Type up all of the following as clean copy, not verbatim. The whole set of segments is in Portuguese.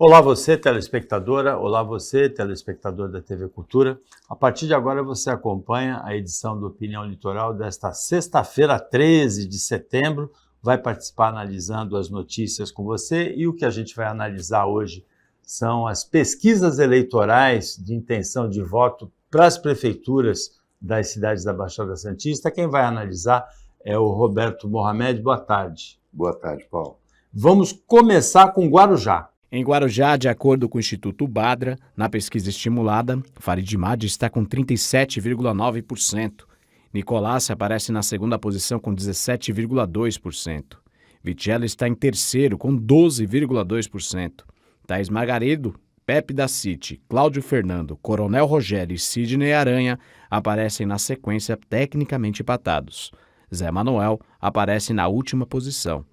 Olá você, telespectadora, olá você, telespectador da TV Cultura. A partir de agora você acompanha a edição do Opinião Litoral desta sexta-feira, 13 de setembro. Vai participar analisando as notícias com você e o que a gente vai analisar hoje são as pesquisas eleitorais de intenção de voto para as prefeituras das cidades da Baixada Santista. Quem vai analisar é o Roberto Mohamed. Boa tarde. Boa tarde, Paulo. Vamos começar com Guarujá. Em Guarujá, de acordo com o Instituto Badra, na pesquisa estimulada, Farid Madi está com 37,9%. Nicolás aparece na segunda posição com 17,2%. Vidiello está em terceiro com 12,2%. Thaís Margaredo, Pepe da City, Cláudio Fernando, Coronel Rogério e Sidney Aranha aparecem na sequência tecnicamente empatados. Zé Manuel aparece na última posição.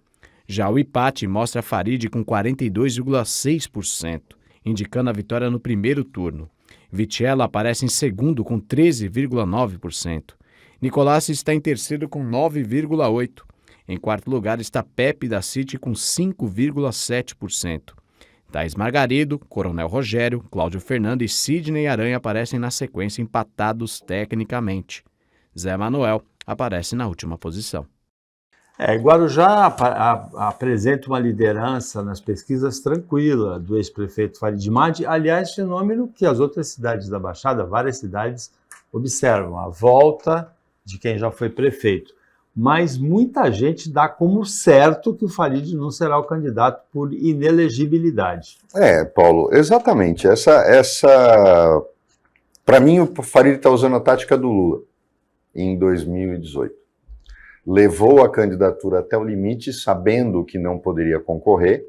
Já o empate mostra Farid com 42,6%, indicando a vitória no primeiro turno. Vidiello aparece em segundo com 13,9%. Nicolás está em terceiro com 9,8%. Em quarto lugar está Pepe da City com 5,7%. Thaís Margaredo, Coronel Rogério, Cláudio Fernando e Sidney Aranha aparecem na sequência empatados tecnicamente. Zé Manuel aparece na última posição. Guarujá apresenta uma liderança nas pesquisas tranquila do ex-prefeito Farid Madi, aliás, fenômeno que as outras cidades da Baixada, várias cidades, observam, a volta de quem já foi prefeito. Mas muita gente dá como certo que o Farid não será o candidato por inelegibilidade. Paulo, exatamente. Para mim, o Farid está usando a tática do Lula em 2018. Levou a candidatura até o limite, sabendo que não poderia concorrer.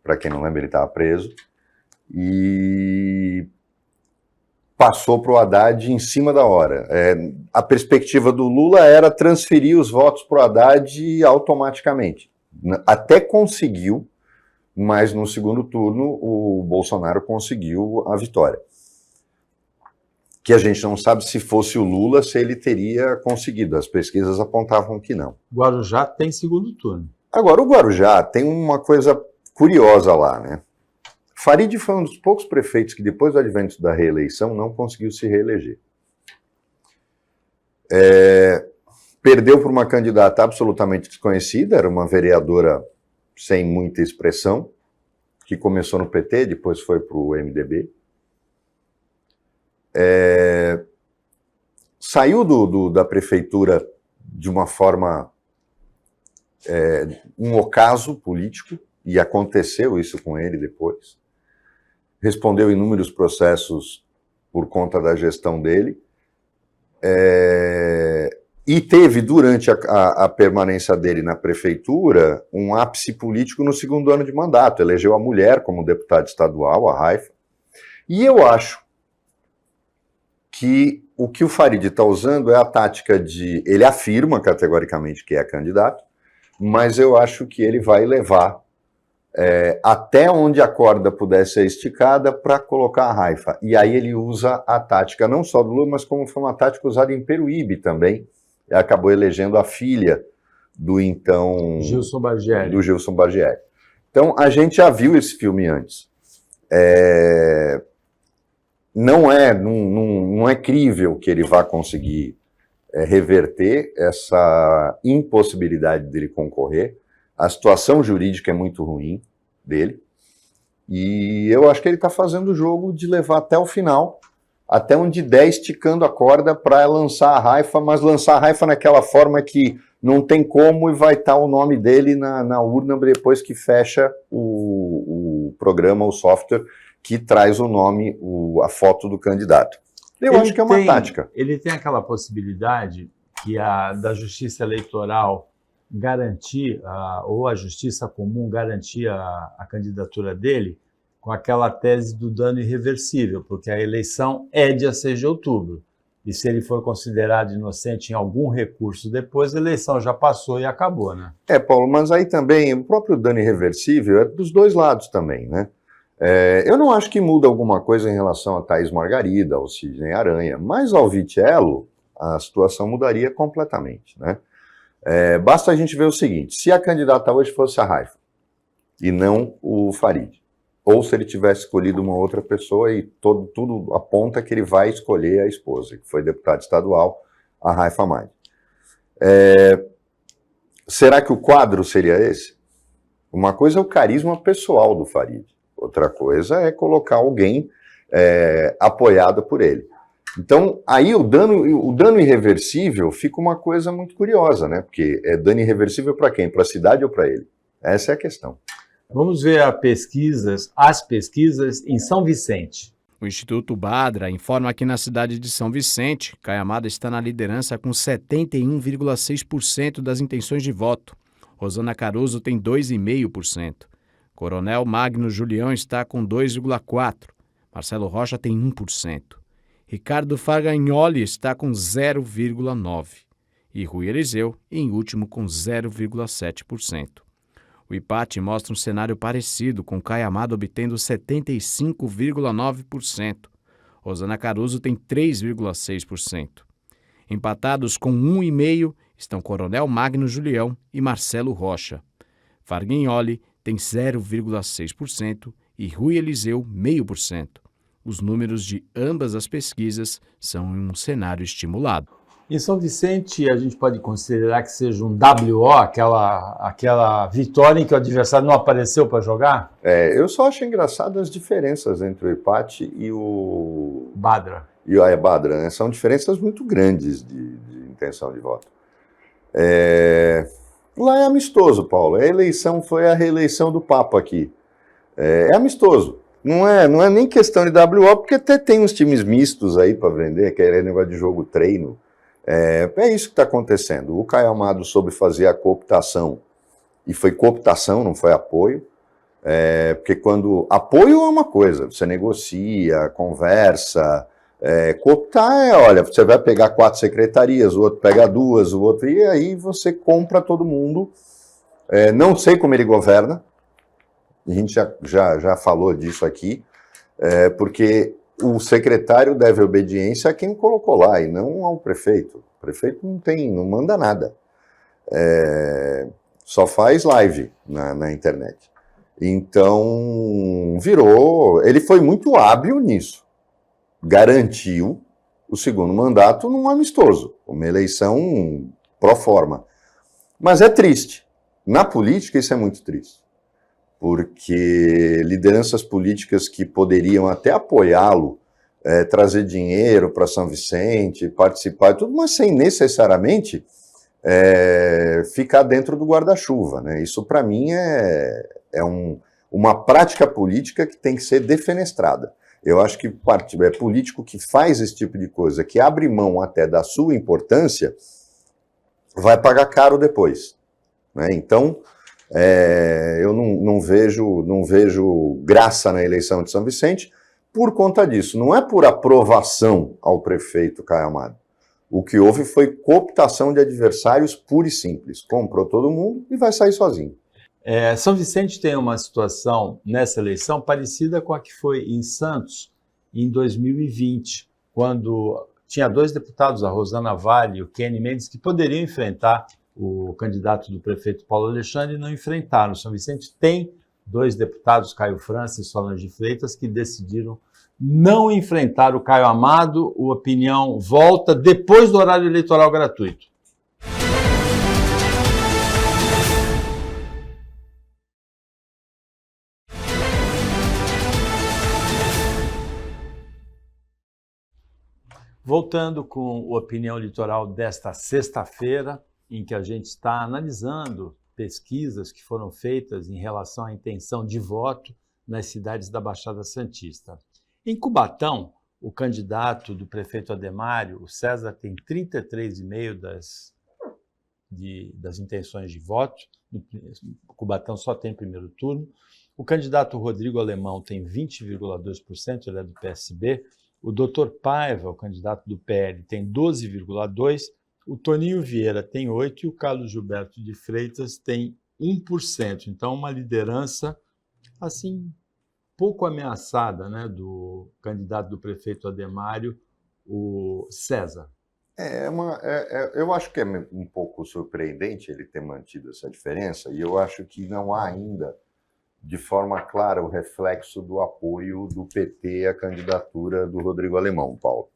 Para quem não lembra, ele estava preso. E passou para o Haddad em cima da hora. A perspectiva do Lula era transferir os votos para o Haddad automaticamente. Até conseguiu, mas no segundo turno o Bolsonaro conseguiu a vitória. Que a gente não sabe se fosse o Lula, se ele teria conseguido. As pesquisas apontavam que não. Guarujá tem segundo turno. Agora, o Guarujá tem uma coisa curiosa lá, né? Farid foi um dos poucos prefeitos que, depois do advento da reeleição, não conseguiu se reeleger. Perdeu por uma candidata absolutamente desconhecida, era uma vereadora sem muita expressão, que começou no PT, depois foi para o MDB. Saiu da prefeitura de uma forma, um ocaso político, e aconteceu isso com ele depois. Respondeu inúmeros processos por conta da gestão dele, e teve, durante a permanência dele na prefeitura, um ápice político no segundo ano de mandato. Elegeu a mulher como deputada estadual, a Raifa, e eu acho que o que o Farid está usando é a tática de... Ele afirma categoricamente que é candidato, mas eu acho que ele vai levar até onde a corda puder ser esticada para colocar a Raifa. E aí ele usa a tática não só do Lula, mas como foi uma tática usada em Peruíbe também. E acabou elegendo a filha do então... Gilson Bargieri. Do Gilson Bargieri. Então, a gente já viu esse filme antes. Não é crível que ele vá conseguir reverter essa impossibilidade dele concorrer. A situação jurídica é muito ruim dele. E eu acho que ele está fazendo o jogo de levar até o final, até onde der, esticando a corda para lançar a Raifa, mas lançar a Raifa naquela forma que não tem como e vai estar o nome dele na urna depois que fecha o programa, o software, que traz o nome, a foto do candidato. Eu acho que é uma tática. Ele tem aquela possibilidade que da Justiça Eleitoral garantir, ou a Justiça Comum garantir a candidatura dele com aquela tese do dano irreversível, porque a eleição é dia 6 de outubro. E se ele for considerado inocente em algum recurso depois, a eleição já passou e acabou, né? Paulo, mas aí também o próprio dano irreversível é dos dois lados também, né? Eu não acho que muda alguma coisa em relação a Thaís Margarida, ao Sidney Aranha, mas ao Vidiello a situação mudaria completamente, né? Basta a gente ver o seguinte, se a candidata hoje fosse a Raifa e não o Farid, ou se ele tivesse escolhido uma outra pessoa, e tudo aponta que ele vai escolher a esposa, que foi deputada estadual, a Raifa Madi. Será que o quadro seria esse? Uma coisa é o carisma pessoal do Farid, outra coisa é colocar alguém apoiado por ele. Então, aí o dano irreversível fica uma coisa muito curiosa, né? Porque é dano irreversível para quem? Para a cidade ou para ele? Essa é a questão. Vamos ver as pesquisas em São Vicente. O Instituto Badra informa que na cidade de São Vicente, Caio Amado está na liderança com 71,6% das intenções de voto. Rosana Caruso tem 2,5%. Coronel Magno Julião está com 2,4%. Marcelo Rocha tem 1%. Ricardo Fagagnoli está com 0,9%. E Rui Eliseu, em último, com 0,7%. O empate mostra um cenário parecido, com Caio Amado obtendo 75,9%. Rosana Caruso tem 3,6%. Empatados com 1,5% estão Coronel Magno Julião e Marcelo Rocha. Fagagnoli tem 0,6% e Rui Eliseu 0,5%. Os números de ambas as pesquisas são em um cenário estimulado. Em São Vicente, a gente pode considerar que seja um WO, aquela vitória em que o adversário não apareceu para jogar? Eu só acho engraçado as diferenças entre o empate e o Badra. E a Badra, né? São diferenças muito grandes de intenção de voto. Lá é amistoso, Paulo. A eleição foi a reeleição do Papa aqui. É amistoso. Não é nem questão de WO, porque até tem uns times mistos aí para vender, que é negócio de jogo treino. É isso que está acontecendo. O Caio Amado soube fazer a cooptação, e foi cooptação, não foi apoio, porque quando apoio é uma coisa, você negocia, conversa, cooptar olha, você vai pegar 4 secretarias, o outro pega 2, o outro, e aí você compra todo mundo. Não sei como ele governa, a gente já falou disso aqui, porque o secretário deve obediência a quem o colocou lá, e não ao prefeito. O prefeito não manda nada. Só faz live na internet. Então, ele foi muito hábil nisso. Garantiu o segundo mandato num amistoso, uma eleição pro forma. Mas é triste. Na política, isso é muito triste. Porque lideranças políticas que poderiam até apoiá-lo, trazer dinheiro para São Vicente, participar e tudo, mas sem necessariamente ficar dentro do guarda-chuva, né? Isso, para mim, é uma prática política que tem que ser defenestrada. Eu acho que político que faz esse tipo de coisa, que abre mão até da sua importância, vai pagar caro depois, né? Então, eu não vejo graça na eleição de São Vicente por conta disso. Não é por aprovação ao prefeito Caio Amado. O que houve foi cooptação de adversários pura e simples. Comprou todo mundo e vai sair sozinho. São Vicente tem uma situação nessa eleição parecida com a que foi em Santos em 2020, quando tinha 2 deputados, a Rosana Vale e o Kenny Mendes, que poderiam enfrentar o candidato do prefeito Paulo Alexandre, e não enfrentaram. São Vicente tem 2 deputados, Caio França e Solange Freitas, que decidiram não enfrentar o Caio Amado. O Opinião volta depois do horário eleitoral gratuito. Voltando com o Opinião Litoral desta sexta-feira, em que a gente está analisando pesquisas que foram feitas em relação à intenção de voto nas cidades da Baixada Santista. Em Cubatão, o candidato do prefeito Ademário, o César, tem 33,5% das intenções de voto. Cubatão só tem primeiro turno. O candidato Rodrigo Alemão tem 20,2%, ele é do PSB. O Dr. Paiva, o candidato do PL, tem 12,2%. O Toninho Vieira tem 8% e o Carlos Gilberto de Freitas tem 1%. Então, uma liderança, assim, pouco ameaçada, né, do candidato do prefeito Ademário, o César. Eu acho que é um pouco surpreendente ele ter mantido essa diferença, e eu acho que não há ainda de forma clara o reflexo do apoio do PT à candidatura do Rodrigo Alemão, Paulo.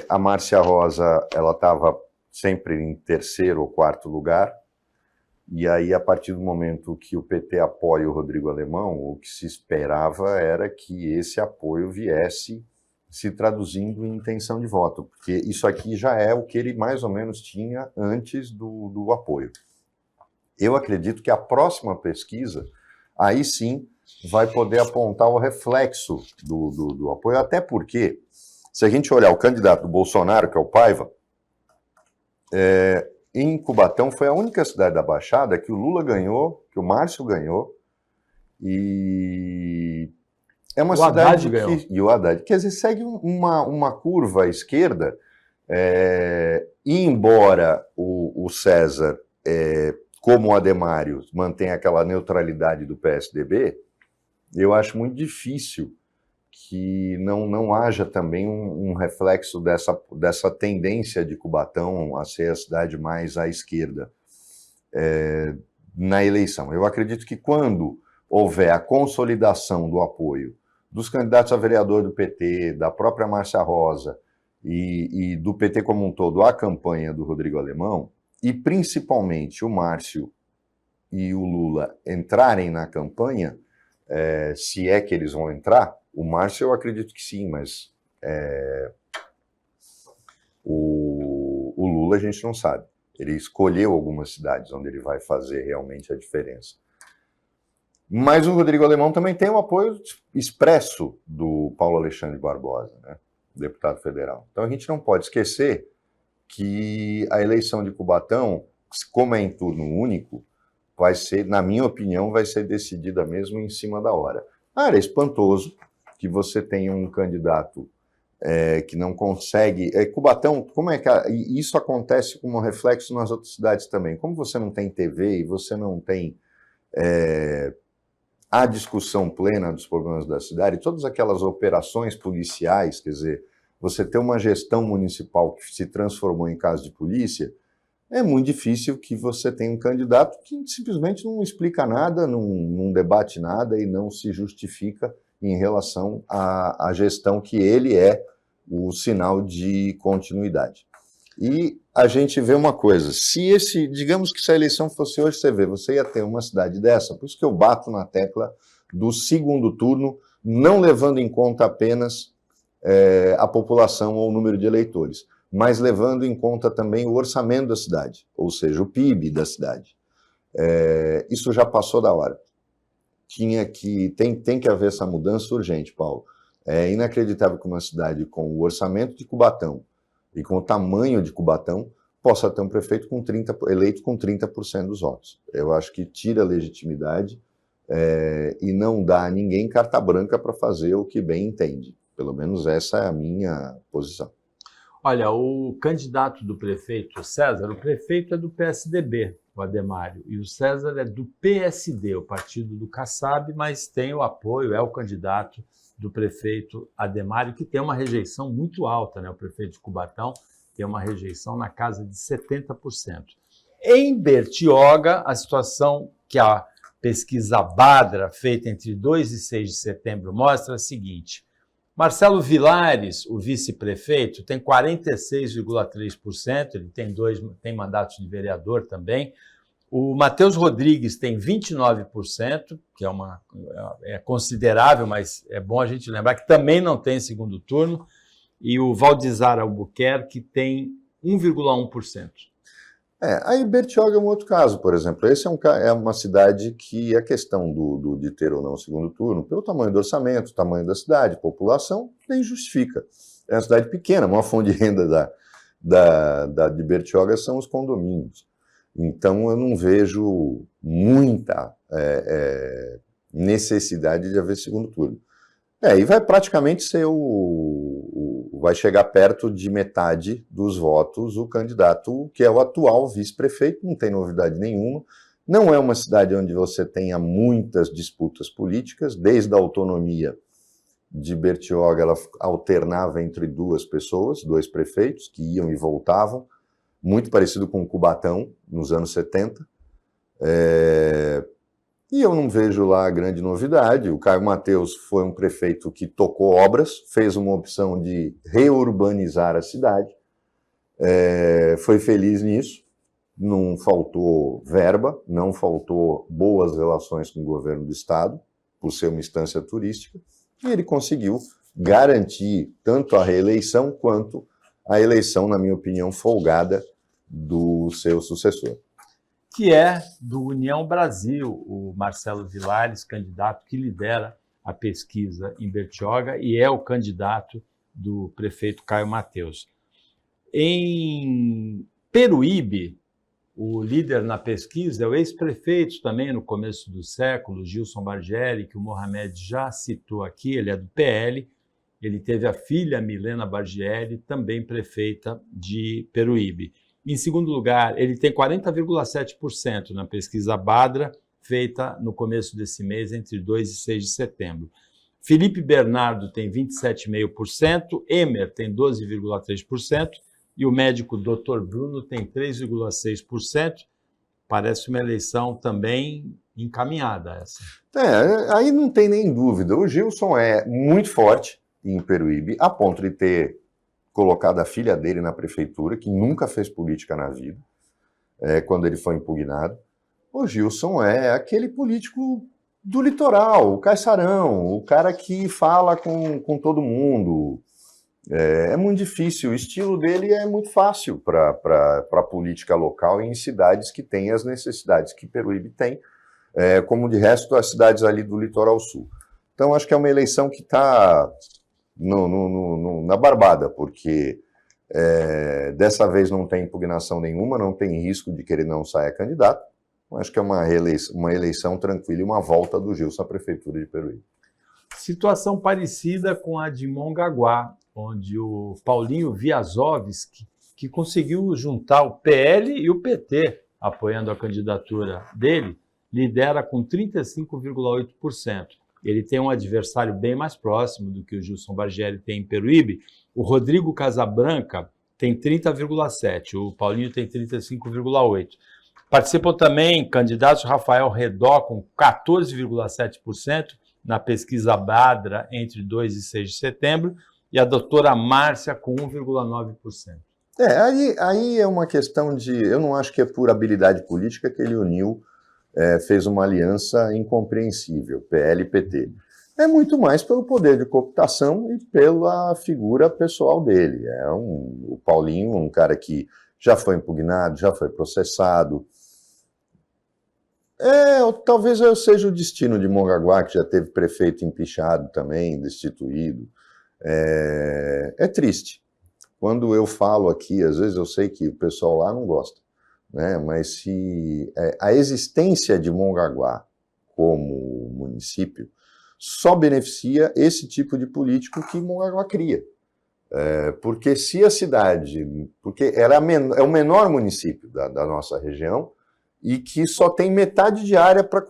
A Márcia Rosa, ela estava sempre em terceiro ou quarto lugar, e aí, a partir do momento que o PT apoia o Rodrigo Alemão, o que se esperava era que esse apoio viesse se traduzindo em intenção de voto, porque isso aqui já é o que ele mais ou menos tinha antes do apoio. Eu acredito que a próxima pesquisa, aí sim, vai poder apontar o reflexo do apoio, até porque, se a gente olhar o candidato do Bolsonaro, que é o Paiva, em Cubatão foi a única cidade da Baixada que o Lula ganhou, que o Márcio ganhou, e é uma cidade que... E o Haddad, quer dizer, segue uma curva à esquerda, e embora o César, como o Ademário, mantenha aquela neutralidade do PSDB, eu acho muito difícil que não haja também um reflexo dessa tendência de Cubatão a ser a cidade mais à esquerda na eleição. Eu acredito que quando houver a consolidação do apoio dos candidatos a vereador do PT, da própria Márcia Rosa e do PT como um todo à campanha do Rodrigo Alemão, e principalmente o Márcio e o Lula entrarem na campanha, se é que eles vão entrar, o Márcio eu acredito que sim, mas o Lula a gente não sabe. Ele escolheu algumas cidades onde ele vai fazer realmente a diferença. Mas o Rodrigo Alemão também tem o apoio expresso do Paulo Alexandre Barbosa, né, deputado federal. Então a gente não pode esquecer que a eleição de Cubatão, como é em turno único, vai ser, na minha opinião, vai ser decidida mesmo em cima da hora. Era espantoso que você tenha um candidato que não consegue... Cubatão, como é que... E isso acontece como reflexo nas outras cidades também. Como você não tem TV e você não tem a discussão plena dos problemas da cidade, todas aquelas operações policiais, quer dizer, você ter uma gestão municipal que se transformou em casa de polícia, é muito difícil que você tenha um candidato que simplesmente não explica nada, não debate nada e não se justifica em relação à gestão que ele é o sinal de continuidade. E a gente vê uma coisa, digamos que se a eleição fosse hoje, você ia ter uma cidade dessa, por isso que eu bato na tecla do segundo turno, não levando em conta apenas a população ou o número de eleitores, mas levando em conta também o orçamento da cidade, ou seja, o PIB da cidade. Isso já passou da hora. Tem que haver essa mudança urgente, Paulo. É inacreditável que uma cidade com o orçamento de Cubatão e com o tamanho de Cubatão possa ter um prefeito eleito com 30% dos votos. Eu acho que tira a legitimidade e não dá a ninguém carta branca para fazer o que bem entende. Pelo menos essa é a minha posição. Olha, o candidato do prefeito, o César, o prefeito é do PSDB, o Ademário, e o César é do PSD, o partido do Kassab, mas tem o apoio, é o candidato do prefeito Ademário, que tem uma rejeição muito alta, né? O prefeito de Cubatão tem uma rejeição na casa de 70%. Em Bertioga, a situação que a pesquisa Badra, feita entre 2 e 6 de setembro, mostra a seguinte: Marcelo Vilares, o vice-prefeito, tem 46,3%, ele tem mandatos de vereador também. O Matheus Rodrigues tem 29%, que é considerável, mas é bom a gente lembrar que também não tem segundo turno. E o Valdizar Albuquerque tem 1,1%. Aí Bertioga é um outro caso, por exemplo. Esse é uma cidade que a questão de ter ou não segundo turno, pelo tamanho do orçamento, tamanho da cidade, população, nem justifica. É uma cidade pequena, a maior fonte de renda de Bertioga são os condomínios. Então eu não vejo muita necessidade de haver segundo turno. E vai praticamente ser vai chegar perto de metade dos votos o candidato que é o atual vice-prefeito, não tem novidade nenhuma. Não é uma cidade onde você tenha muitas disputas políticas, desde a autonomia de Bertioga, ela alternava entre duas pessoas, dois prefeitos, que iam e voltavam, muito parecido com Cubatão, nos anos 70. E eu não vejo lá grande novidade. O Caio Mateus foi um prefeito que tocou obras, fez uma opção de reurbanizar a cidade, foi feliz nisso, não faltou verba, não faltou boas relações com o governo do estado, por ser uma instância turística, e ele conseguiu garantir tanto a reeleição quanto a eleição, na minha opinião, folgada do seu sucessor. Que é do União Brasil, o Marcelo Vilares, candidato que lidera a pesquisa em Bertioga e é o candidato do prefeito Caio Mateus. Em Peruíbe, o líder na pesquisa é o ex-prefeito também no começo do século, Gilson Bargelli, que o Mohamed já citou aqui, ele é do PL, ele teve a filha Milena Bargelli, também prefeita de Peruíbe. Em segundo lugar, ele tem 40,7% na pesquisa Badra, feita no começo desse mês, entre 2 e 6 de setembro. Felipe Bernardo tem 27,5%, Emer tem 12,3%, e o médico Dr. Bruno tem 3,6%. Parece uma eleição também encaminhada essa. Aí não tem nem dúvida. O Gilson é muito forte em Peruíbe, a ponto de ter colocado a filha dele na prefeitura, que nunca fez política na vida, quando ele foi impugnado. O Gilson é aquele político do litoral, o caiçarão, o cara que fala com todo mundo. É muito difícil, o estilo dele é muito fácil para a política local e em cidades que têm as necessidades que Peruíbe tem, como de resto as cidades ali do litoral sul. Então acho que é uma eleição que está na barbada, porque dessa vez não tem impugnação nenhuma, não tem risco de que ele não saia candidato. Acho que é uma eleição tranquila e uma volta do Gilson à prefeitura de Peruíbe. Situação parecida com a de Mongaguá, onde o Paulinho Viazovski, que conseguiu juntar o PL e o PT, apoiando a candidatura dele, lidera com 35,8%. Ele tem um adversário bem mais próximo do que o Gilson Bargelli tem em Peruíbe. O Rodrigo Casabranca tem 30,7%, o Paulinho tem 35,8%. Participam também candidatos Rafael Redó com 14,7% na pesquisa Badra entre 2 e 6 de setembro, e a doutora Márcia com 1,9%. Aí é uma questão de... Eu não acho que é por habilidade política que ele uniu, fez uma aliança incompreensível, PL e PT. É muito mais pelo poder de cooptação e pela figura pessoal dele. O Paulinho, um cara que já foi impugnado, já foi processado. Talvez seja o destino de Mongaguá, que já teve prefeito empichado também, destituído. É triste. Quando eu falo aqui, às vezes eu sei que o pessoal lá não gosta, né? Mas se a existência de Mongaguá como município só beneficia esse tipo de político que Mongaguá cria. Porque se a cidade... Porque ela é o menor município da nossa região e que só tem metade de área para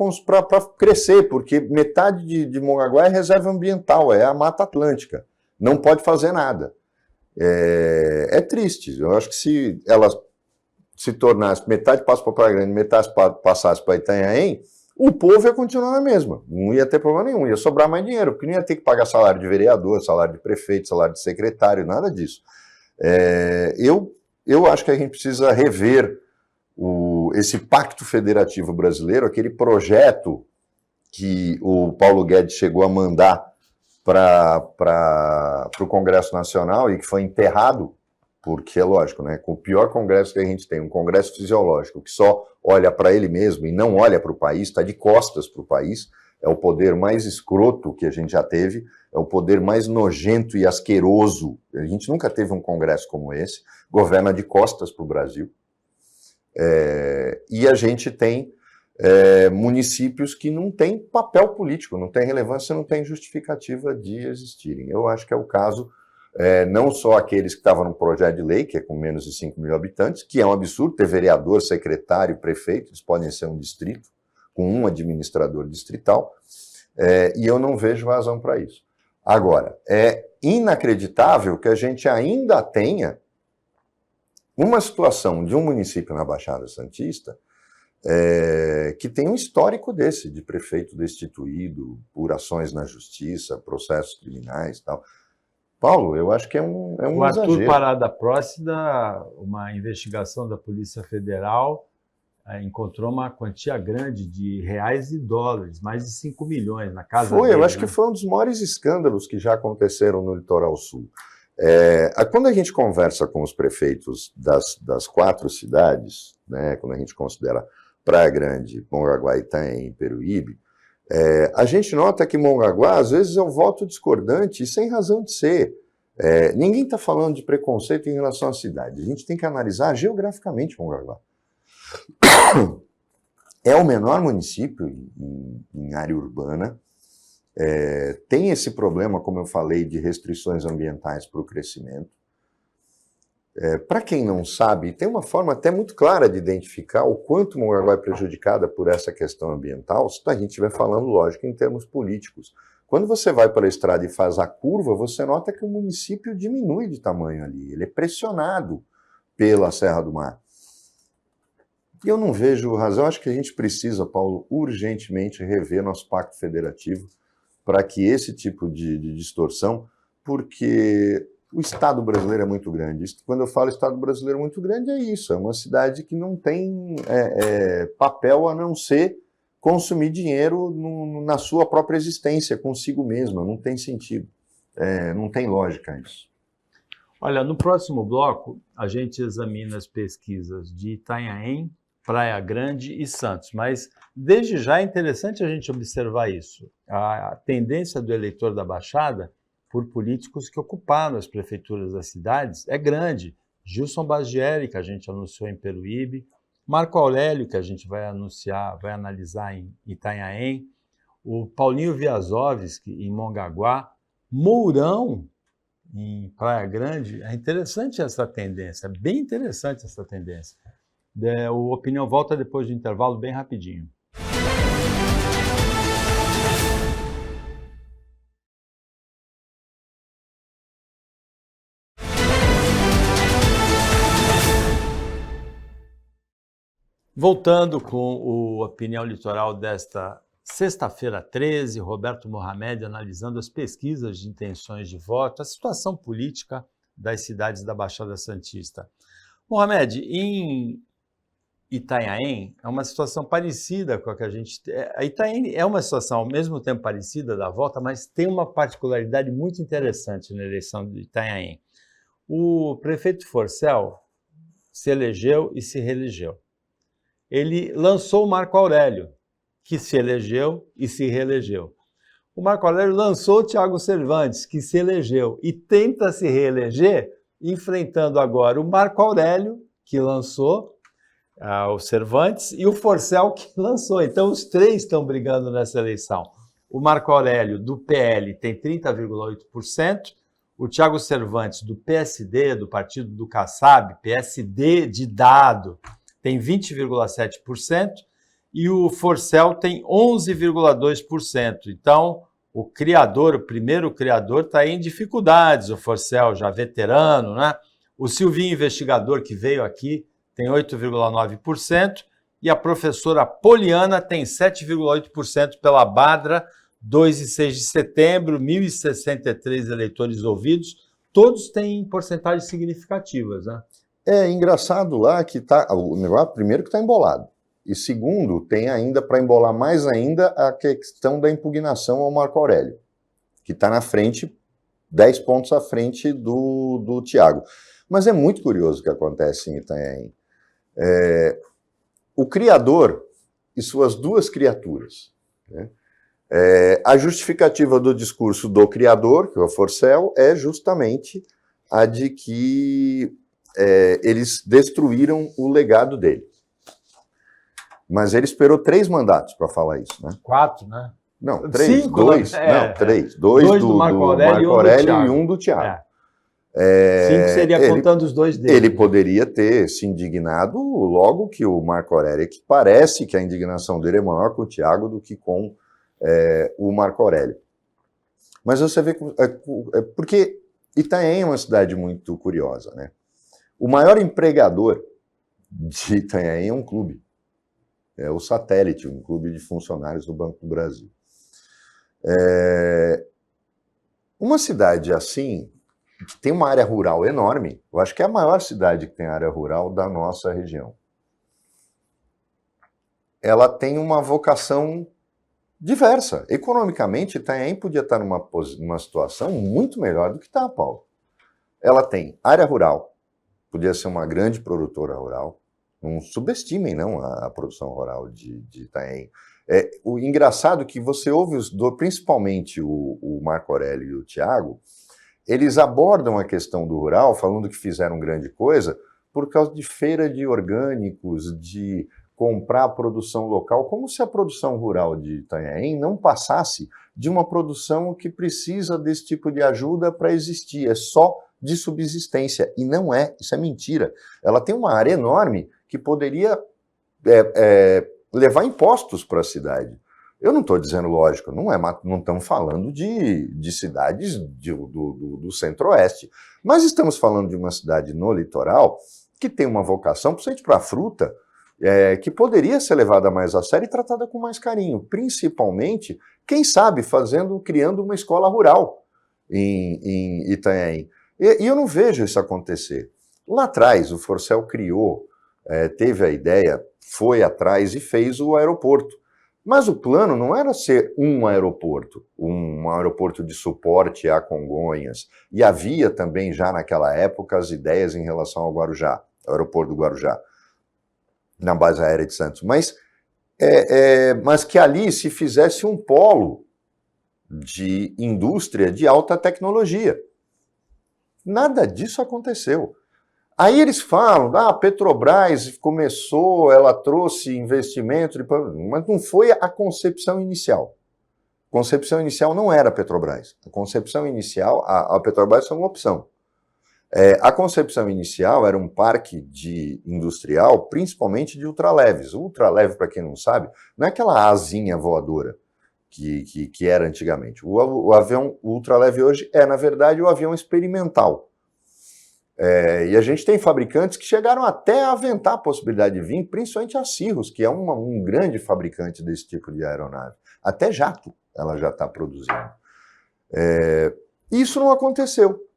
crescer, porque metade de Mongaguá é reserva ambiental, é a Mata Atlântica. Não pode fazer nada. É triste. Eu acho que se ela se tornasse, metade passa para Praia Grande, metade passasse para Itanhaém, o povo ia continuar na mesma. Não ia ter problema nenhum, ia sobrar mais dinheiro, porque não ia ter que pagar salário de vereador, salário de prefeito, salário de secretário, nada disso. Eu acho que a gente precisa rever esse pacto federativo brasileiro, aquele projeto que o Paulo Guedes chegou a mandar para o Congresso Nacional e que foi enterrado, porque é lógico, né? Com o pior Congresso que a gente tem, um Congresso fisiológico que só olha para ele mesmo e não olha para o país, está de costas para o país, é o poder mais escroto que a gente já teve, é o poder mais nojento e asqueroso. A gente nunca teve um Congresso como esse, governa de costas para o Brasil. E a gente tem municípios que não têm papel político, não têm relevância, não têm justificativa de existirem. Eu acho que é o caso, não só aqueles que estavam no projeto de lei, que é com menos de 5 mil habitantes, que é um absurdo ter vereador, secretário, prefeito, eles podem ser um distrito, com um administrador distrital, e eu não vejo razão para isso. Agora, é inacreditável que a gente ainda tenha uma situação de um município na Baixada Santista que tem um histórico desse, de prefeito destituído por ações na justiça, processos criminais e tal. Paulo, eu acho que é um O Arthur exagero. Parada Próxida, uma investigação da Polícia Federal, encontrou uma quantia grande de reais e dólares, mais de 5 milhões na casa dele. Eu acho que foi um dos maiores escândalos que já aconteceram no Litoral Sul. Quando a gente conversa com os prefeitos das 4 cidades, né, quando a gente considera Praia Grande, Mongaguá, Itanhaém e Peruíbe, a gente nota que Mongaguá, às vezes, é um voto discordante e sem razão de ser. Ninguém está falando de preconceito em relação à cidade. A gente tem que analisar geograficamente Mongaguá. É o menor município em área urbana, tem esse problema, como eu falei, de restrições ambientais para o crescimento. Para quem não sabe, tem uma forma até muito clara de identificar o quanto Mongaguá é prejudicada por essa questão ambiental, se a gente estiver falando, lógico, em termos políticos. Quando você vai para a estrada e faz a curva, você nota que o município diminui de tamanho ali, ele é pressionado pela Serra do Mar. E eu não vejo razão, acho que a gente precisa, Paulo, urgentemente rever nosso pacto federativo para que esse tipo de distorção, porque o Estado brasileiro é muito grande. Quando eu falo Estado brasileiro muito grande, é isso, é uma cidade que não tem papel a não ser consumir dinheiro na sua própria existência, consigo mesma, não tem sentido, não tem lógica isso. Olha, no próximo bloco, a gente examina as pesquisas de Itanhaém, Praia Grande e Santos, mas desde já é interessante a gente observar isso. A tendência do eleitor da Baixada por políticos que ocuparam as prefeituras das cidades é grande. Gilson Baggieri, que a gente anunciou em Peruíbe, Marco Aurélio, que a gente vai analisar em Itanhaém, o Paulinho Viazovski em Mongaguá, Mourão em Praia Grande. É interessante essa tendência, é bem interessante essa tendência. O Opinião volta depois do intervalo, bem rapidinho. Voltando com o Opinião Litoral desta sexta-feira 13, Roberto Mohamed analisando as pesquisas de intenções de voto, a situação política das cidades da Baixada Santista. Mohamed, em Itanhaém é uma situação parecida com a que a gente... A Itanhaém é uma situação ao mesmo tempo parecida da volta, mas tem uma particularidade muito interessante na eleição de Itanhaém. O prefeito Forcel se elegeu e se reelegeu. Ele lançou o Marco Aurélio, que se elegeu e se reelegeu. O Marco Aurélio lançou o Thiago Cervantes, que se elegeu e tenta se reeleger, enfrentando agora o Marco Aurélio, que lançou o Cervantes, e o Forcel, que lançou. Então, os três estão brigando nessa eleição. O Marco Aurélio, do PL, tem 30,8%, o Thiago Cervantes, do PSD, do partido do Kassab, PSD de dado, tem 20,7%, e o Forcel tem 11,2%. Então, o primeiro criador, está em dificuldades, o Forcel, já veterano, né? O Silvinho Investigador, que veio aqui, tem 8,9%, e a professora Poliana tem 7,8% pela Badra, 2 e 6 de setembro, 1.063 eleitores ouvidos, todos têm porcentagens significativas, né? É engraçado lá que o negócio, primeiro, que está embolado. E segundo, tem ainda, para embolar mais ainda, a questão da impugnação ao Marco Aurélio, que está na frente, 10 pontos à frente do Thiago. Mas é muito curioso o que acontece em Itanhaém. O criador e suas duas criaturas. Né? A justificativa do discurso do criador, que é o Forcel, é justamente a de que eles destruíram o legado dele. Mas ele esperou 3 mandatos para falar isso, né? 4, né? Não, 3, 5, 2, não, 3. 2 do Marco Aurélio e 1 do Thiago. 5 seria contando os 2 dele. Ele poderia ter se indignado logo que o Marco Aurélio, que parece que a indignação dele é maior com o Thiago do que com o Marco Aurélio. Mas você vê, porque Itanhaém é uma cidade muito curiosa, né? O maior empregador de Itanhaém é um clube. é o Satélite, um clube de funcionários do Banco do Brasil. Uma cidade assim, que tem uma área rural enorme, eu acho que é a maior cidade que tem área rural da nossa região. Ela tem uma vocação diversa. Economicamente, Itanhaém podia estar numa situação muito melhor do que está, Paulo. Ela tem área rural, podia ser uma grande produtora rural. Não subestimem, não, a produção rural de Itanhaém. O engraçado é que você ouve, principalmente o Marco Aurélio e o Tiago, eles abordam a questão do rural, falando que fizeram grande coisa, por causa de feira de orgânicos, de comprar a produção local, como se a produção rural de Itanhaém não passasse de uma produção que precisa desse tipo de ajuda para existir, é só de subsistência, e não é, isso é mentira. Ela tem uma área enorme que poderia levar impostos para a cidade. Eu não estou dizendo, lógico, não estamos falando de cidades do centro-oeste, mas estamos falando de uma cidade no litoral que tem uma vocação, principalmente para a fruta, que poderia ser levada mais a sério e tratada com mais carinho, principalmente, quem sabe, criando uma escola rural em Itanhaém. E eu não vejo isso acontecer. Lá atrás, o Forcel criou, teve a ideia, foi atrás e fez o aeroporto. Mas o plano não era ser um aeroporto de suporte a Congonhas. E havia também já naquela época as ideias em relação ao Guarujá, aeroporto do Guarujá, na base aérea de Santos. Mas que ali se fizesse um polo de indústria de alta tecnologia. Nada disso aconteceu. Aí eles falam, a Petrobras começou, ela trouxe investimento, mas não foi a concepção inicial. A concepção inicial não era a Petrobras. A concepção inicial, a Petrobras foi uma opção. A concepção inicial era um parque industrial, principalmente de ultraleves. O ultraleve, para quem não sabe, não é aquela asinha voadora que era antigamente. O avião ultraleve hoje na verdade, o avião experimental. E a gente tem fabricantes que chegaram até a aventar a possibilidade de vir, principalmente a Cirrus, que é um grande fabricante desse tipo de aeronave. Até jato ela já está produzindo. Isso não aconteceu.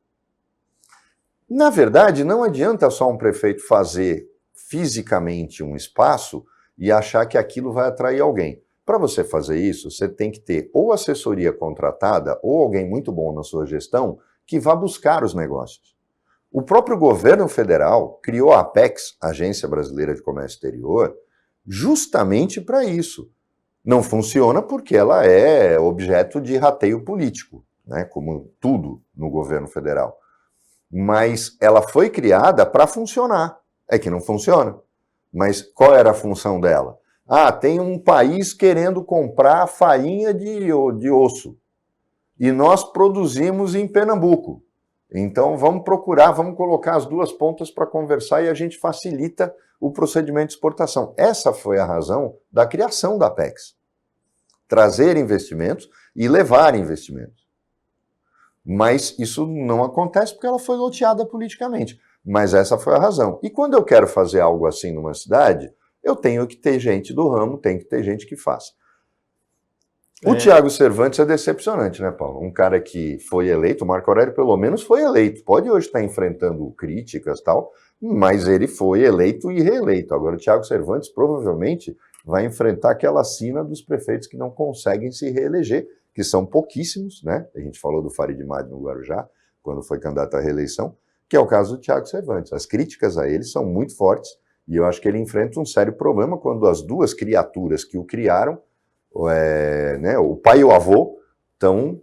Na verdade, não adianta só um prefeito fazer fisicamente um espaço e achar que aquilo vai atrair alguém. Para você fazer isso, você tem que ter ou assessoria contratada ou alguém muito bom na sua gestão que vá buscar os negócios. O próprio governo federal criou a Apex, Agência Brasileira de Comércio Exterior, justamente para isso. Não funciona porque ela é objeto de rateio político, né, como tudo no governo federal. Mas ela foi criada para funcionar. É que não funciona. Mas qual era a função dela? Tem um país querendo comprar farinha de osso. E nós produzimos em Pernambuco. Então vamos colocar as duas pontas para conversar e a gente facilita o procedimento de exportação. Essa foi a razão da criação da Apex. Trazer investimentos e levar investimentos. Mas isso não acontece porque ela foi loteada politicamente. Mas essa foi a razão. E quando eu quero fazer algo assim numa cidade, eu tenho que ter gente do ramo, tem que ter gente que faça. O Tiago Cervantes é decepcionante, né, Paulo? Um cara que foi eleito, o Marco Aurélio pelo menos foi eleito. Pode hoje estar enfrentando críticas e tal, mas ele foi eleito e reeleito. Agora o Tiago Cervantes provavelmente vai enfrentar aquela sina dos prefeitos que não conseguem se reeleger, que são pouquíssimos, né? A gente falou do Farid Madi no Guarujá, quando foi candidato à reeleição, que é o caso do Tiago Cervantes. As críticas a ele são muito fortes e eu acho que ele enfrenta um sério problema quando as duas criaturas que o criaram, o pai e o avô, estão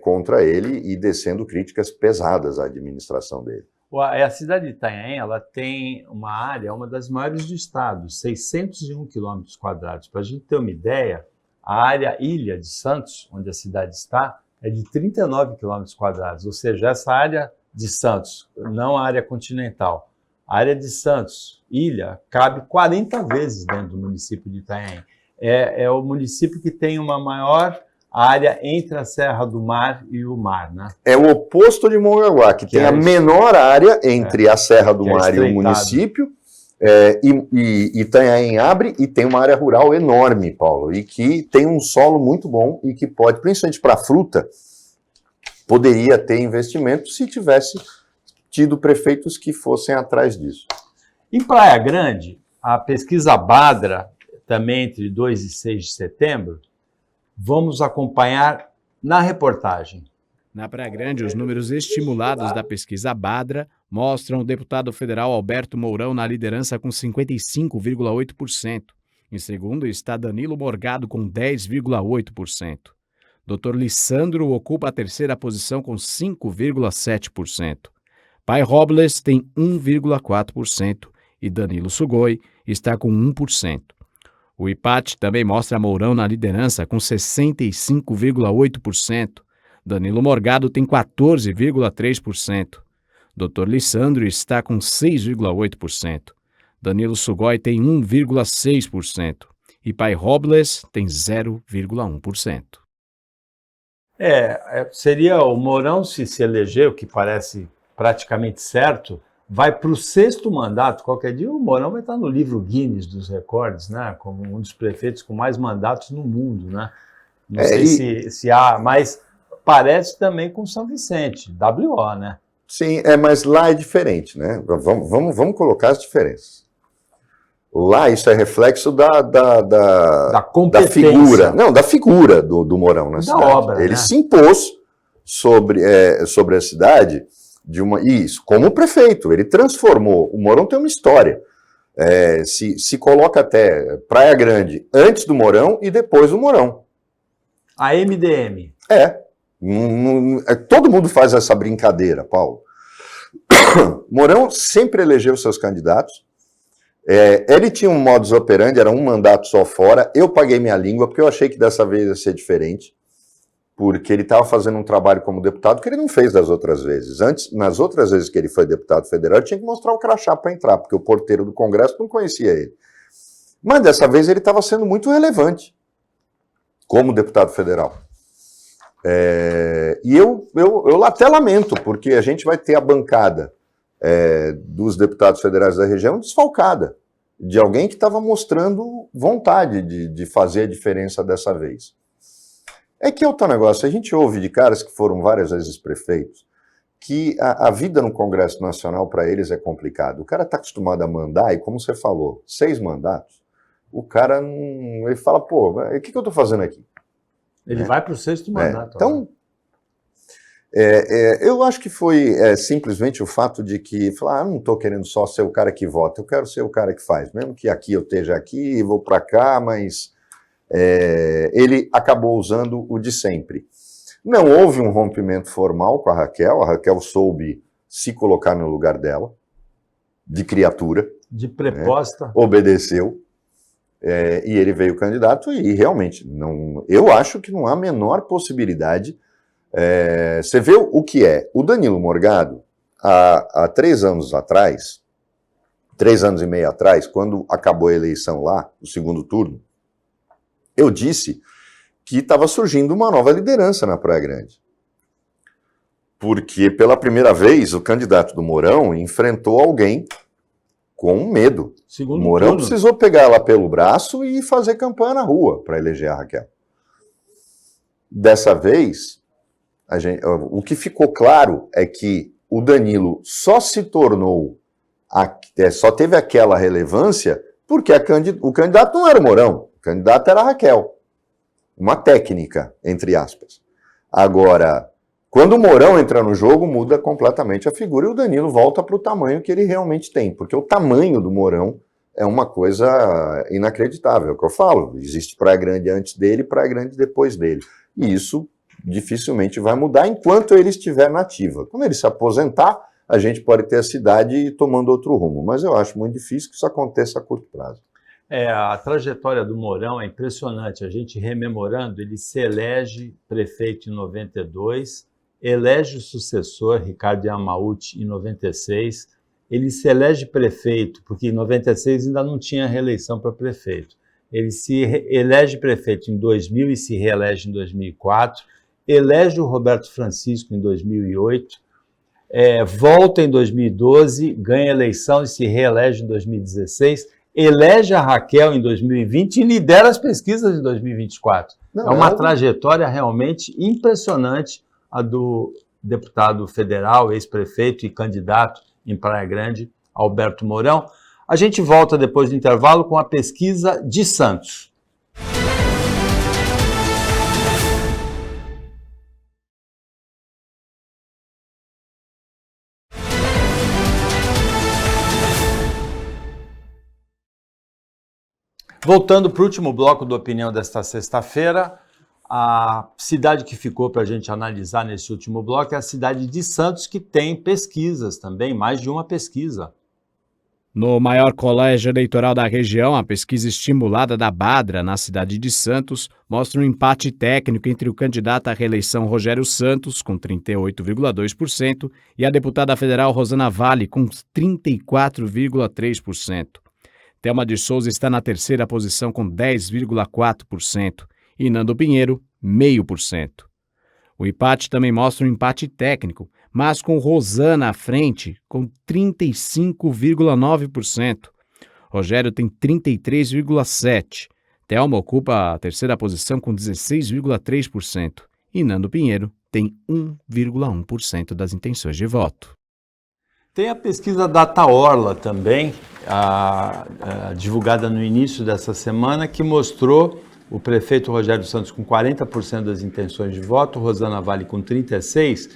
contra ele e descendo críticas pesadas à administração dele. A cidade de Itanhaém, ela tem uma área, uma das maiores do estado, 601 quilômetros quadrados. Para a gente ter uma ideia, a ilha de Santos, onde a cidade está, é de 39 quilômetros quadrados, ou seja, essa área de Santos, não a área continental, a área de Santos, ilha, cabe 40 vezes dentro do município de Itanhaém. É o município que tem uma maior área entre a Serra do Mar e o mar, né? É o oposto de Mongaguá, que tem a menor área entre a Serra do Mar e o município, Itanhaém abre e tem uma área rural enorme, Paulo, e que tem um solo muito bom e que pode, principalmente para fruta, poderia ter investimento se tivesse tido prefeitos que fossem atrás disso. Em Praia Grande, a pesquisa Badra, também entre 2 e 6 de setembro, vamos acompanhar na reportagem. Na Praia Grande, os números estimulados da pesquisa Badra mostram o deputado federal Alberto Mourão na liderança com 55,8%. Em segundo está Danilo Morgado com 10,8%. Dr. Lissandro ocupa a terceira posição com 5,7%. Pai Robles tem 1,4% e Danilo Sugoi está com 1%. O IPAT também mostra Mourão na liderança com 65,8%. Danilo Morgado tem 14,3%. Dr. Lissandro está com 6,8%. Danilo Sugoi tem 1,6%. E Pai Robles tem 0,1%. Seria o Mourão, se eleger, o que parece praticamente certo, vai para o 6º mandato. Qualquer dia o Mourão vai estar no livro Guinness dos recordes, né? Como um dos prefeitos com mais mandatos no mundo, né? Não sei se há, mas parece também com São Vicente, WO, né? Sim, mas lá é diferente, né? Vamos colocar as diferenças. Lá isso é reflexo da figura. Não, da figura do Mourão na cidade. Obra, ele né? se impôs sobre a cidade isso, como prefeito. Ele transformou. O Mourão tem uma história. Se coloca até Praia Grande antes do Mourão e depois do Mourão. A MDM. Todo mundo faz essa brincadeira, Paulo. Mourão sempre elegeu seus candidatos. Ele tinha um modus operandi, era um mandato só fora. Eu paguei minha língua, porque eu achei que dessa vez ia ser diferente, porque ele estava fazendo um trabalho como deputado que ele não fez das outras vezes. Antes, nas outras vezes que ele foi deputado federal, ele tinha que mostrar o crachá para entrar, porque o porteiro do Congresso não conhecia ele. Mas dessa vez ele estava sendo muito relevante como deputado federal. E eu até lamento, porque a gente vai ter a bancada dos deputados federais da região desfalcada, de alguém que estava mostrando vontade de fazer a diferença dessa vez. Que é outro negócio, a gente ouve de caras que foram várias vezes prefeitos, que a vida no Congresso Nacional para eles é complicado. O cara está acostumado a mandar, e como você falou, 6 mandatos, o cara não... Ele fala, pô, o que eu estou fazendo aqui? Ele vai para o 6º mandato. Então, eu acho que foi simplesmente o fato de que, falar, não estou querendo só ser o cara que vota, eu quero ser o cara que faz. Mesmo que aqui eu esteja aqui e vou para cá, mas ele acabou usando o de sempre. Não houve um rompimento formal com a Raquel soube se colocar no lugar dela, de criatura. De preposta. Obedeceu. E ele veio candidato e realmente, eu acho que não há a menor possibilidade. Você vê o que é. O Danilo Morgado, há 3 anos atrás, 3 anos e meio atrás, quando acabou a eleição lá, o segundo turno, eu disse que estava surgindo uma nova liderança na Praia Grande. Porque, pela primeira vez, o candidato do Mourão enfrentou alguém com medo. O Mourão precisou pegar ela pelo braço e fazer campanha na rua para eleger a Raquel. Dessa vez, o que ficou claro é que o Danilo só se tornou, só teve aquela relevância porque o candidato não era o Mourão, o candidato era a Raquel. Uma técnica, entre aspas. Agora, quando o Mourão entra no jogo, muda completamente a figura e o Danilo volta para o tamanho que ele realmente tem, porque o tamanho do Mourão é uma coisa inacreditável, é o que eu falo, existe Praia Grande antes dele e Praia Grande depois dele, e isso dificilmente vai mudar enquanto ele estiver na ativa. Quando ele se aposentar, a gente pode ter a cidade tomando outro rumo, mas eu acho muito difícil que isso aconteça a curto prazo. A trajetória do Mourão é impressionante, a gente rememorando, ele se elege prefeito em 92, elege o sucessor, Ricardo Yamauchi, em 96, ele se elege prefeito, porque em 96 ainda não tinha reeleição para prefeito, ele se elege prefeito em 2000 e se reelege em 2004, elege o Roberto Francisco em 2008, volta em 2012, ganha eleição e se reelege em 2016, elege a Raquel em 2020 e lidera as pesquisas em 2024. É uma trajetória realmente impressionante a do deputado federal, ex-prefeito e candidato em Praia Grande, Alberto Mourão. A gente volta depois do intervalo com a pesquisa de Santos. Voltando para o último bloco do Opinião desta sexta-feira, a cidade que ficou para a gente analisar nesse último bloco é a cidade de Santos, que tem pesquisas também, mais de uma pesquisa. No maior colégio eleitoral da região, a pesquisa estimulada da Badra, na cidade de Santos, mostra um empate técnico entre o candidato à reeleição Rogério Santos, com 38,2%, e a deputada federal Rosana Vale, com 34,3%. Thelma de Souza está na terceira posição com 10,4% e Nando Pinheiro, 0,5%. O empate também mostra um empate técnico, mas com Rosana à frente, com 35,9%. Rogério tem 33,7%. Thelma ocupa a terceira posição com 16,3% e Nando Pinheiro tem 1,1% das intenções de voto. Tem a pesquisa Data Orla também, divulgada no início dessa semana, que mostrou o prefeito Rogério Santos com 40% das intenções de voto, Rosana Vale com 36%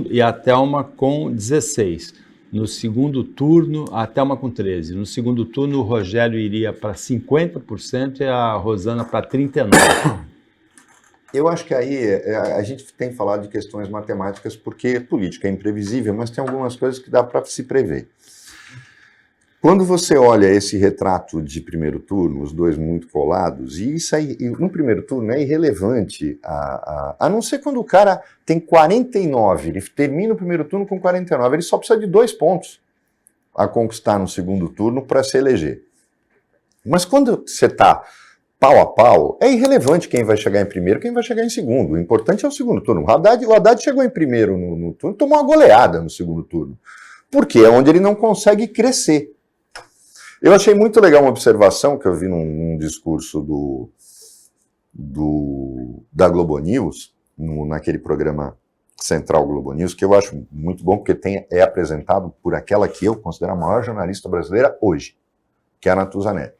e a Thelma com 16%. No segundo turno, a Thelma com 13%. No segundo turno, o Rogério iria para 50% e a Rosana para 39%. Eu acho que aí a gente tem falado de questões matemáticas porque política é imprevisível, mas tem algumas coisas que dá para se prever. Quando você olha esse retrato de primeiro turno, os dois muito colados, e isso aí, no primeiro turno é irrelevante, a não ser quando o cara tem 49, ele termina o primeiro turno com 49, ele só precisa de 2 pontos a conquistar no segundo turno para se eleger. Mas quando você está pau a pau, é irrelevante quem vai chegar em primeiro, quem vai chegar em segundo. O importante é o segundo turno. O Haddad chegou em primeiro no turno, tomou uma goleada no segundo turno. Porque é onde ele não consegue crescer. Eu achei muito legal uma observação que eu vi num discurso da Globo News, naquele programa Central Globo News, que eu acho muito bom, porque é apresentado por aquela que eu considero a maior jornalista brasileira hoje, que é a Natuza Neto.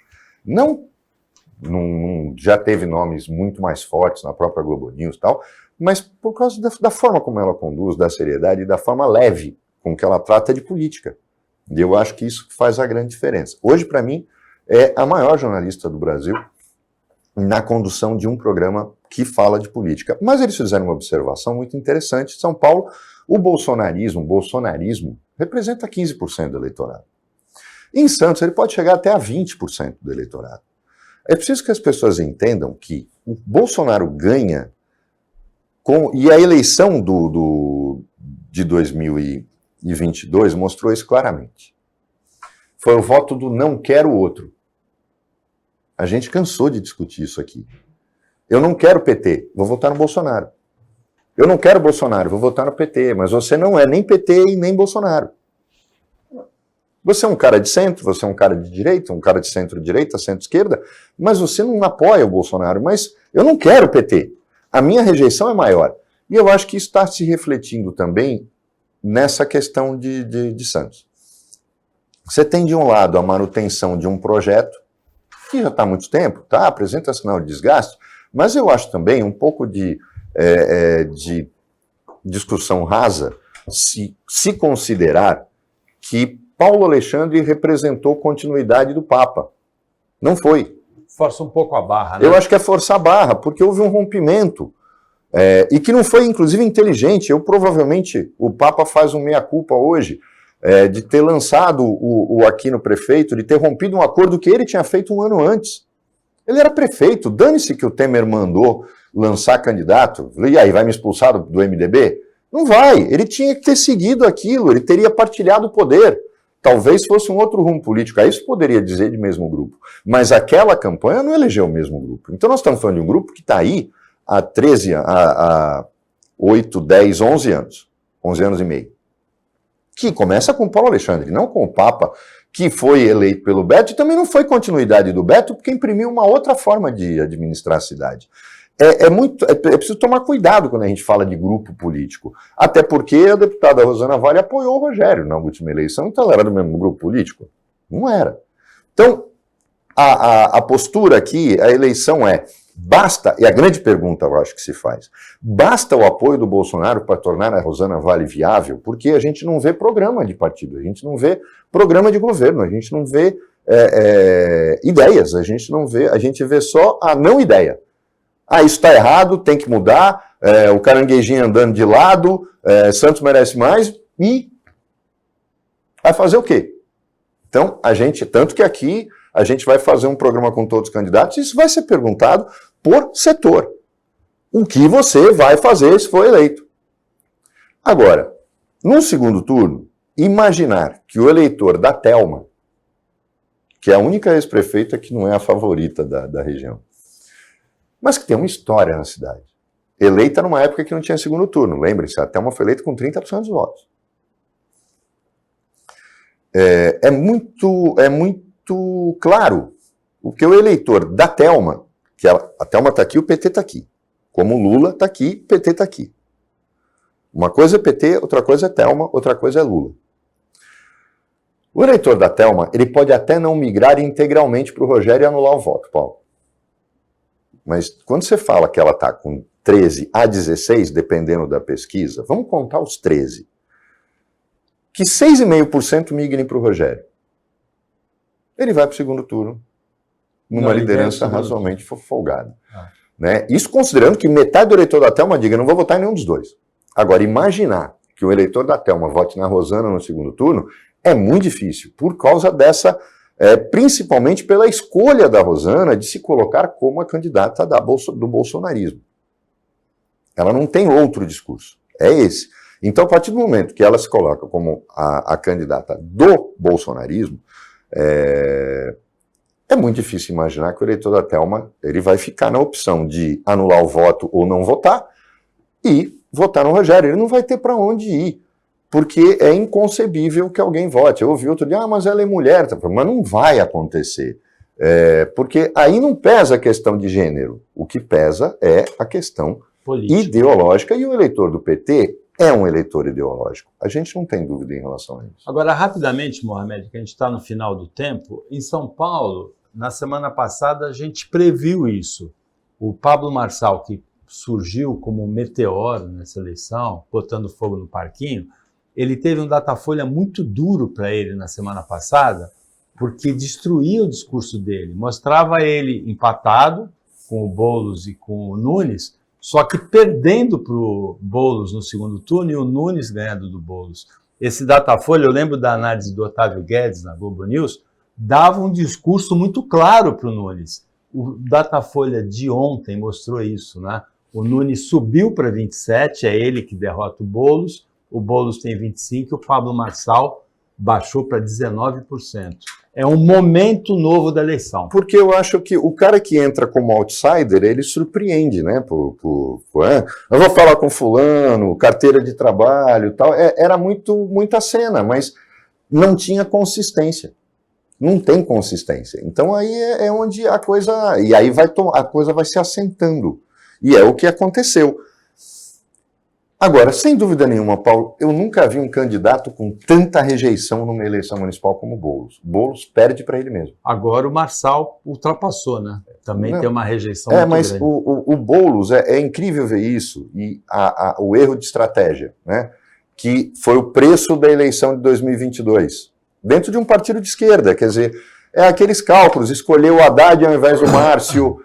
Já teve nomes muito mais fortes na própria Globo News e tal, mas por causa da forma como ela conduz, da seriedade e da forma leve com que ela trata de política. E eu acho que isso faz a grande diferença. Hoje, para mim, é a maior jornalista do Brasil na condução de um programa que fala de política. Mas eles fizeram uma observação muito interessante. Em São Paulo, o bolsonarismo representa 15% do eleitorado. Em Santos, ele pode chegar até a 20% do eleitorado. É preciso que as pessoas entendam que o Bolsonaro ganha e a eleição de 2022 mostrou isso claramente. Foi o voto do não quero outro. A gente cansou de discutir isso aqui. Eu não quero PT, vou votar no Bolsonaro. Eu não quero Bolsonaro, vou votar no PT, mas você não é nem PT e nem Bolsonaro. Você é um cara de centro, você é um cara de direita, um cara de centro-direita, centro-esquerda, mas você não apoia o Bolsonaro. Mas eu não quero o PT. A minha rejeição é maior. E eu acho que isso está se refletindo também nessa questão de Santos. Você tem, de um lado, a manutenção de um projeto, que já está há muito tempo, apresenta sinal de desgaste, mas eu acho também um pouco de discussão rasa se considerar que Paulo Alexandre representou continuidade do Papa. Não foi. Força um pouco a barra, né? Eu acho que é forçar a barra, porque houve um rompimento. E que não foi, inclusive, inteligente. Provavelmente, o Papa faz um meia-culpa hoje, de ter lançado o Aquino prefeito, de ter rompido um acordo que ele tinha feito um ano antes. Ele era prefeito, dane-se que o Temer mandou lançar candidato. E aí, vai me expulsar do MDB? Não vai, ele tinha que ter seguido aquilo, ele teria partilhado o poder. Talvez fosse um outro rumo político, aí isso poderia dizer de mesmo grupo. Mas aquela campanha não elegeu o mesmo grupo. Então nós estamos falando de um grupo que está aí há 8, 10, 11 anos. 11 anos e meio. que começa com Paulo Alexandre, não com o Papa, que foi eleito pelo Beto, e também não foi continuidade do Beto, porque imprimiu uma outra forma de administrar a cidade. É preciso tomar cuidado quando a gente fala de grupo político, até porque a deputada Rosana Vale apoiou o Rogério na última eleição, então ela era do mesmo grupo político? Não era. Então, a postura aqui, a eleição basta, e a grande pergunta eu acho que se faz, basta o apoio do Bolsonaro para tornar a Rosana Vale viável? Porque a gente não vê programa de partido, a gente não vê programa de governo, a gente não vê ideias, a gente vê só a não ideia. Isso está errado, tem que mudar, o caranguejinho andando de lado, Santos merece mais, e vai fazer o quê? Então, tanto que aqui a gente vai fazer um programa com todos os candidatos, e isso vai ser perguntado por setor. O que você vai fazer se for eleito? Agora, no segundo turno, imaginar que o eleitor da Thelma, que é a única ex-prefeita que não é a favorita da região, mas que tem uma história na cidade, eleita numa época que não tinha segundo turno, lembre-se, a Thelma foi eleita com 30% dos votos. É muito claro, porque o eleitor da Thelma, a Thelma está aqui, o PT está aqui. Como o Lula está aqui, o PT está aqui. Uma coisa é PT, outra coisa é Thelma, outra coisa é Lula. O eleitor da Thelma, ele pode até não migrar integralmente para o Rogério e anular o voto, Paulo. Mas quando você fala que ela está com 13 a 16, dependendo da pesquisa, vamos contar os 13. Que 6,5% migrem para o Rogério. Ele vai para o segundo turno, numa liderança razoavelmente folgada. Né? Isso considerando que metade do eleitor da Thelma diga, não vou votar em nenhum dos dois. Agora, imaginar que o eleitor da Thelma vote na Rosana no segundo turno é muito difícil, por causa dessa, principalmente pela escolha da Rosana de se colocar como a candidata do bolsonarismo. Ela não tem outro discurso, é esse. Então, a partir do momento que ela se coloca como a candidata do bolsonarismo, é muito difícil imaginar que o eleitor da Thelma ele vai ficar na opção de anular o voto ou não votar e votar no Rogério. Ele não vai ter para onde ir, porque é inconcebível que alguém vote. Eu ouvi outro dia, mas ela é mulher. Mas não vai acontecer, porque aí não pesa a questão de gênero. O que pesa é a questão política, ideológica, e o eleitor do PT é um eleitor ideológico. A gente não tem dúvida em relação a isso. Agora, rapidamente, Mohamed, que a gente está no final do tempo, em São Paulo, na semana passada, a gente previu isso. O Pablo Marçal, que surgiu como um meteoro nessa eleição, botando fogo no parquinho, ele teve um Datafolha muito duro para ele na semana passada, porque destruía o discurso dele. Mostrava ele empatado com o Boulos e com o Nunes, só que perdendo para o Boulos no segundo turno e o Nunes ganhando do Boulos. Esse Datafolha, eu lembro da análise do Otávio Guedes na Globo News, dava um discurso muito claro para o Nunes. O Datafolha de ontem mostrou isso, né? O Nunes subiu para 27, é ele que derrota o Boulos tem 25% e o Pablo Marçal baixou para 19%. É um momento novo da eleição. Porque eu acho que o cara que entra como outsider, ele surpreende, né? Eu vou falar com fulano, carteira de trabalho e tal. Era muita cena, mas não tinha consistência. Não tem consistência. Então aí é onde a coisa... E aí a coisa vai se assentando. E é o que aconteceu. Agora, sem dúvida nenhuma, Paulo, eu nunca vi um candidato com tanta rejeição numa eleição municipal como o Boulos. Boulos perde para ele mesmo. Agora o Marçal ultrapassou, né? Também tem uma rejeição muito mas grande. O Boulos, é incrível ver isso, e o erro de estratégia, né? Que foi o preço da eleição de 2022. Dentro de um partido de esquerda, quer dizer, aqueles cálculos, escolher o Haddad ao invés do Márcio...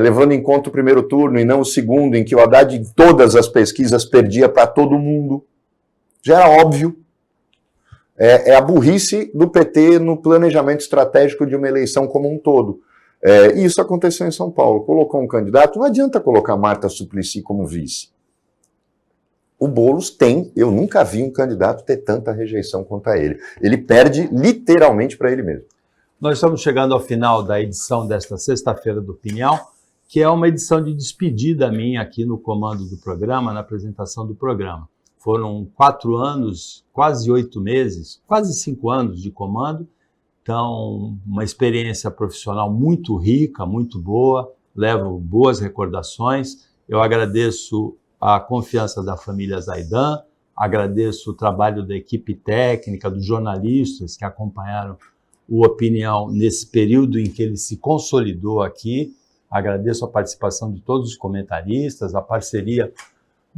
levando em conta o primeiro turno e não o segundo, em que o Haddad em todas as pesquisas perdia para todo mundo. Já era óbvio. É a burrice do PT no planejamento estratégico de uma eleição como um todo. E isso aconteceu em São Paulo. Colocou um candidato, não adianta colocar Marta Suplicy como vice. O Boulos eu nunca vi um candidato ter tanta rejeição contra ele. Ele perde literalmente para ele mesmo. Nós estamos chegando ao final da edição desta sexta-feira do Opinião, que é uma edição de despedida minha aqui no comando do programa, na apresentação do programa. foram 4 anos, quase 8 meses, quase 5 anos de comando. Então, uma experiência profissional muito rica, muito boa, levo boas recordações. Eu agradeço a confiança da família Zaidan, agradeço o trabalho da equipe técnica, dos jornalistas que acompanharam o Opinião nesse período em que ele se consolidou aqui. Agradeço a participação de todos os comentaristas, a parceria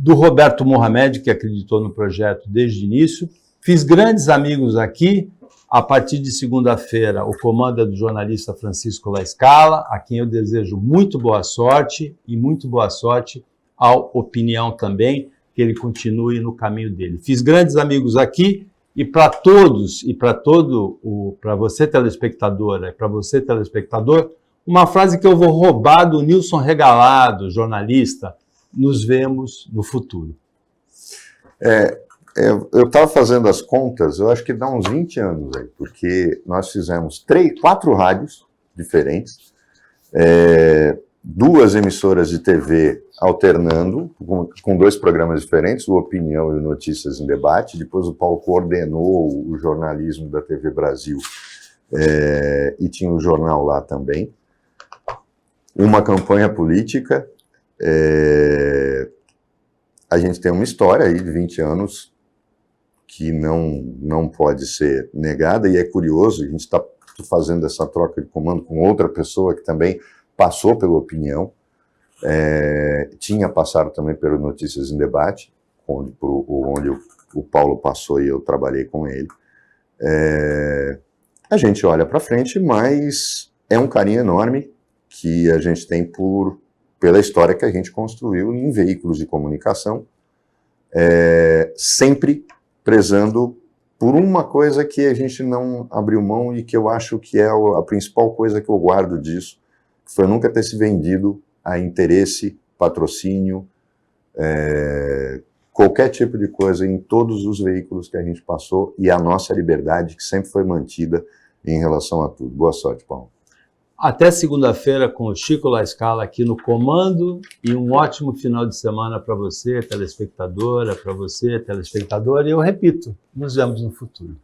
do Roberto Mohamed, que acreditou no projeto desde o início. Fiz grandes amigos aqui. A partir de segunda-feira, o comando é do jornalista Francisco La Scala, a quem eu desejo muito boa sorte e muito boa sorte ao Opinião também, que ele continue no caminho dele. Fiz grandes amigos aqui e para todos, e para você telespectadora, e para você telespectador, uma frase que eu vou roubar do Nilson Regalado, jornalista: nos vemos no futuro. Eu estava fazendo as contas, eu acho que dá uns 20 anos aí, porque nós fizemos 4 rádios diferentes, 2 emissoras de TV alternando, com 2 programas diferentes, o Opinião e o Notícias em Debate. Depois o Paulo coordenou o jornalismo da TV Brasil e tinha o jornal lá também. Uma campanha política, a gente tem uma história aí de 20 anos que não pode ser negada, e é curioso, a gente está fazendo essa troca de comando com outra pessoa que também passou pela Opinião, tinha passado também pelo Notícias em Debate, onde o Paulo passou e eu trabalhei com ele. A gente olha para frente, mas é um carinho enorme que a gente tem pela história que a gente construiu em veículos de comunicação, sempre prezando por uma coisa que a gente não abriu mão e que eu acho que é a principal coisa que eu guardo disso, que foi nunca ter se vendido a interesse, patrocínio, qualquer tipo de coisa em todos os veículos que a gente passou, e a nossa liberdade que sempre foi mantida em relação a tudo. Boa sorte, Paulo. Até segunda-feira com o Chico La Scala aqui no comando, e um ótimo final de semana para você, telespectadora, para você, telespectador, e eu repito, nos vemos no futuro.